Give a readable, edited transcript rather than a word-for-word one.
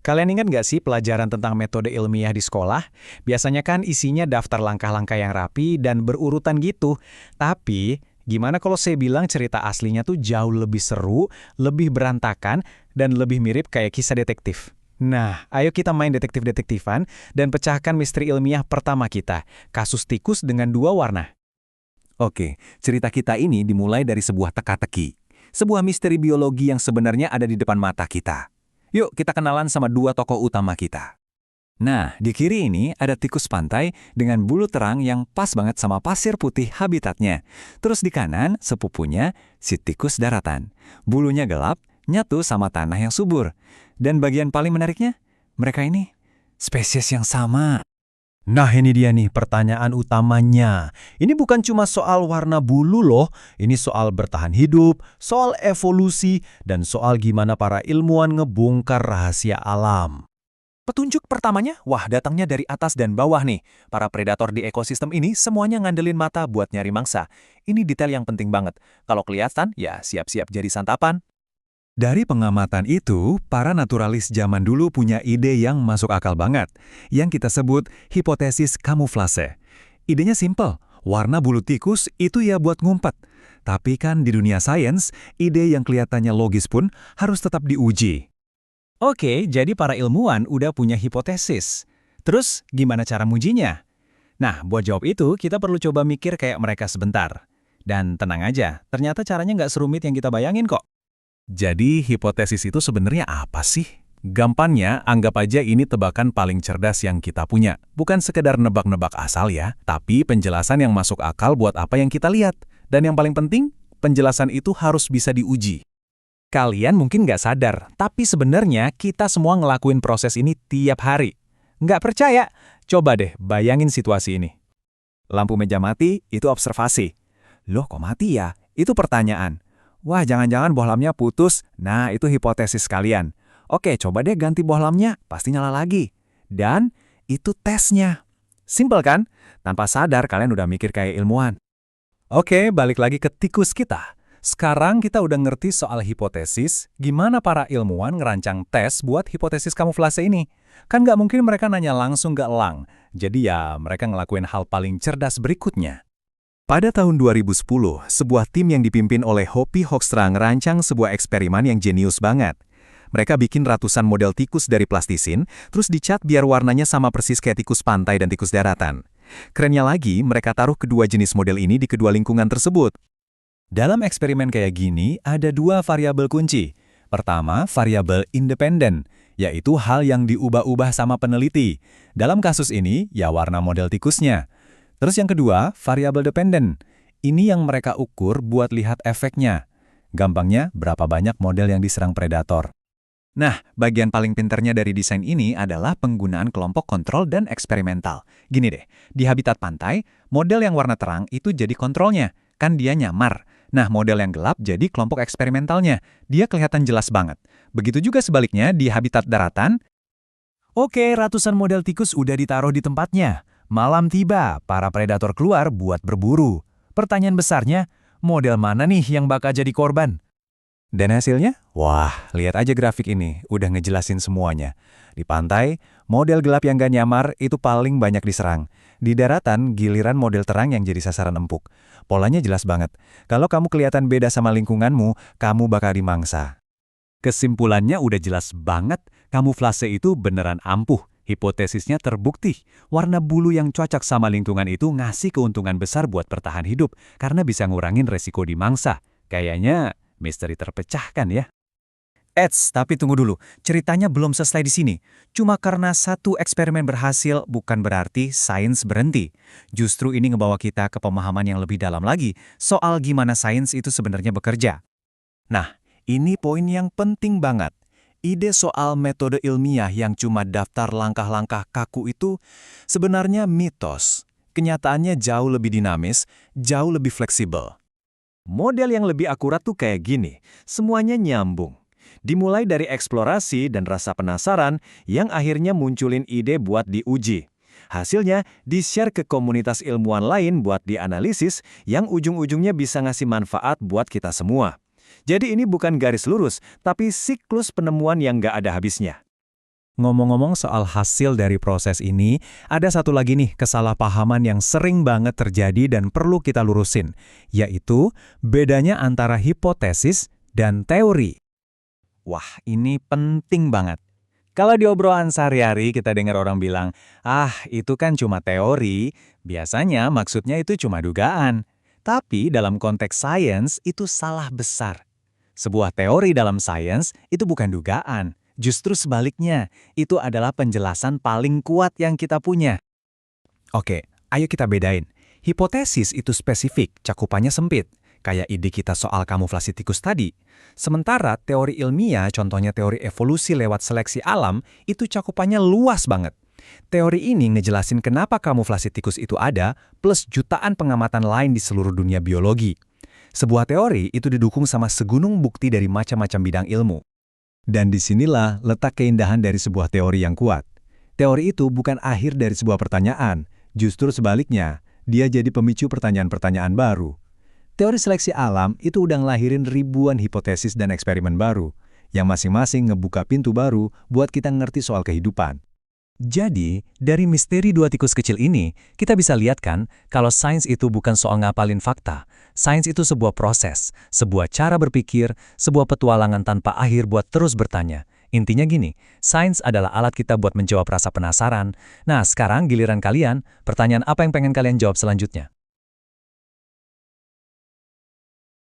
Kalian ingat nggak sih pelajaran tentang metode ilmiah di sekolah? Biasanya kan isinya daftar langkah-langkah yang rapi dan berurutan gitu. Tapi, gimana kalau saya bilang cerita aslinya tuh jauh lebih seru, lebih berantakan, dan lebih mirip kayak kisah detektif? Nah, ayo kita main detektif-detektifan dan pecahkan misteri ilmiah pertama kita, kasus tikus dengan dua warna. Oke, cerita kita ini dimulai dari sebuah teka-teki. Sebuah misteri biologi yang sebenarnya ada di depan mata kita. Yuk kita kenalan sama dua tokoh utama kita. Nah, di kiri ini ada tikus pantai dengan bulu terang yang pas banget sama pasir putih habitatnya. Terus di kanan, sepupunya, si tikus daratan. Bulunya gelap, nyatu sama tanah yang subur. Dan bagian paling menariknya, mereka ini spesies yang sama. Nah ini dia nih pertanyaan utamanya. Ini bukan cuma soal warna bulu loh, ini soal bertahan hidup, soal evolusi, dan soal gimana para ilmuwan ngebongkar rahasia alam. Petunjuk pertamanya, wah datangnya dari atas dan bawah nih. Para predator di ekosistem ini semuanya ngandelin mata buat nyari mangsa. Ini detail yang penting banget. Kalau kelihatan, ya siap-siap jadi santapan. Dari pengamatan itu, para naturalis zaman dulu punya ide yang masuk akal banget, yang kita sebut hipotesis kamuflase. Idenya simpel, warna bulu tikus itu ya buat ngumpet. Tapi kan di dunia sains, ide yang kelihatannya logis pun harus tetap diuji. Oke, jadi para ilmuwan udah punya hipotesis. Terus gimana cara ngujinya? Nah, buat jawab itu kita perlu coba mikir kayak mereka sebentar. Dan tenang aja, ternyata caranya nggak serumit yang kita bayangin kok. Jadi hipotesis itu sebenarnya apa sih? Gampangnya, anggap aja ini tebakan paling cerdas yang kita punya. Bukan sekedar nebak-nebak asal ya, tapi penjelasan yang masuk akal buat apa yang kita lihat. Dan yang paling penting, penjelasan itu harus bisa diuji. Kalian mungkin nggak sadar, tapi sebenarnya kita semua ngelakuin proses ini tiap hari. Nggak percaya? Coba deh bayangin situasi ini. Lampu meja mati, itu observasi. Loh kok mati ya? Itu pertanyaan. Wah, jangan-jangan bohlamnya putus. Nah, itu hipotesis kalian. Oke, coba deh ganti bohlamnya, pasti nyala lagi. Dan itu tesnya. Simpel kan? Tanpa sadar kalian udah mikir kayak ilmuwan. Oke, balik lagi ke tikus kita. Sekarang kita udah ngerti soal hipotesis, gimana para ilmuwan ngerancang tes buat hipotesis kamuflase ini. Kan nggak mungkin mereka nanya langsung ke elang. Jadi ya, mereka ngelakuin hal paling cerdas berikutnya. Pada tahun 2010, sebuah tim yang dipimpin oleh Hopi Hoekstra ngerancang sebuah eksperimen yang jenius banget. Mereka bikin ratusan model tikus dari plastisin, terus dicat biar warnanya sama persis kayak tikus pantai dan tikus daratan. Kerennya lagi, mereka taruh kedua jenis model ini di kedua lingkungan tersebut. Dalam eksperimen kayak gini, ada dua variabel kunci. Pertama, variabel independen, yaitu hal yang diubah-ubah sama peneliti. Dalam kasus ini, ya warna model tikusnya. Terus yang kedua, variabel dependen. Ini yang mereka ukur buat lihat efeknya. Gampangnya, berapa banyak model yang diserang predator. Nah, bagian paling pinternya dari desain ini adalah penggunaan kelompok kontrol dan eksperimental. Gini deh, di habitat pantai, model yang warna terang itu jadi kontrolnya. Kan dia nyamar. Nah, model yang gelap jadi kelompok eksperimentalnya. Dia kelihatan jelas banget. Begitu juga sebaliknya di habitat daratan. Oke, ratusan model tikus udah ditaruh di tempatnya. Malam tiba, para predator keluar buat berburu. Pertanyaan besarnya, model mana nih yang bakal jadi korban? Dan hasilnya? Wah, lihat aja grafik ini, udah ngejelasin semuanya. Di pantai, model gelap yang gak nyamar itu paling banyak diserang. Di daratan, giliran model terang yang jadi sasaran empuk. Polanya jelas banget. Kalau kamu kelihatan beda sama lingkunganmu, kamu bakal dimangsa. Kesimpulannya udah jelas banget, kamuflase itu beneran ampuh. Hipotesisnya terbukti, warna bulu yang cocok sama lingkungan itu ngasih keuntungan besar buat bertahan hidup karena bisa ngurangin resiko dimangsa. Kayaknya misteri terpecahkan ya. Eits, tapi tunggu dulu, ceritanya belum selesai di sini. Cuma karena satu eksperimen berhasil bukan berarti sains berhenti. Justru ini ngebawa kita ke pemahaman yang lebih dalam lagi soal gimana sains itu sebenarnya bekerja. Nah, ini poin yang penting banget. Ide soal metode ilmiah yang cuma daftar langkah-langkah kaku itu sebenarnya mitos. Kenyataannya jauh lebih dinamis, jauh lebih fleksibel. Model yang lebih akurat tuh kayak gini, semuanya nyambung. Dimulai dari eksplorasi dan rasa penasaran yang akhirnya munculin ide buat diuji. Hasilnya di-share ke komunitas ilmuwan lain buat dianalisis yang ujung-ujungnya bisa ngasih manfaat buat kita semua. Jadi ini bukan garis lurus, tapi siklus penemuan yang nggak ada habisnya. Ngomong-ngomong soal hasil dari proses ini, ada satu lagi nih kesalahpahaman yang sering banget terjadi dan perlu kita lurusin, yaitu bedanya antara hipotesis dan teori. Wah, ini penting banget. Kalau di obrolan sehari-hari kita dengar orang bilang, itu kan cuma teori, biasanya maksudnya itu cuma dugaan. Tapi dalam konteks sains itu salah besar. Sebuah teori dalam sains itu bukan dugaan. Justru sebaliknya, itu adalah penjelasan paling kuat yang kita punya. Oke, ayo kita bedain. Hipotesis itu spesifik, cakupannya sempit. Kayak ide kita soal kamuflasi tikus tadi. Sementara teori ilmiah, contohnya teori evolusi lewat seleksi alam, itu cakupannya luas banget. Teori ini ngejelasin kenapa kamuflasi tikus itu ada, plus jutaan pengamatan lain di seluruh dunia biologi. Sebuah teori itu didukung sama segunung bukti dari macam-macam bidang ilmu. Dan disinilah letak keindahan dari sebuah teori yang kuat. Teori itu bukan akhir dari sebuah pertanyaan, justru sebaliknya, dia jadi pemicu pertanyaan-pertanyaan baru. Teori seleksi alam itu udah ngelahirin ribuan hipotesis dan eksperimen baru, yang masing-masing ngebuka pintu baru buat kita ngerti soal kehidupan. Jadi, dari misteri dua tikus kecil ini, kita bisa lihat kan kalau sains itu bukan soal ngapalin fakta. Sains itu sebuah proses, sebuah cara berpikir, sebuah petualangan tanpa akhir buat terus bertanya. Intinya gini, sains adalah alat kita buat menjawab rasa penasaran. Nah, sekarang giliran kalian, pertanyaan apa yang pengen kalian jawab selanjutnya?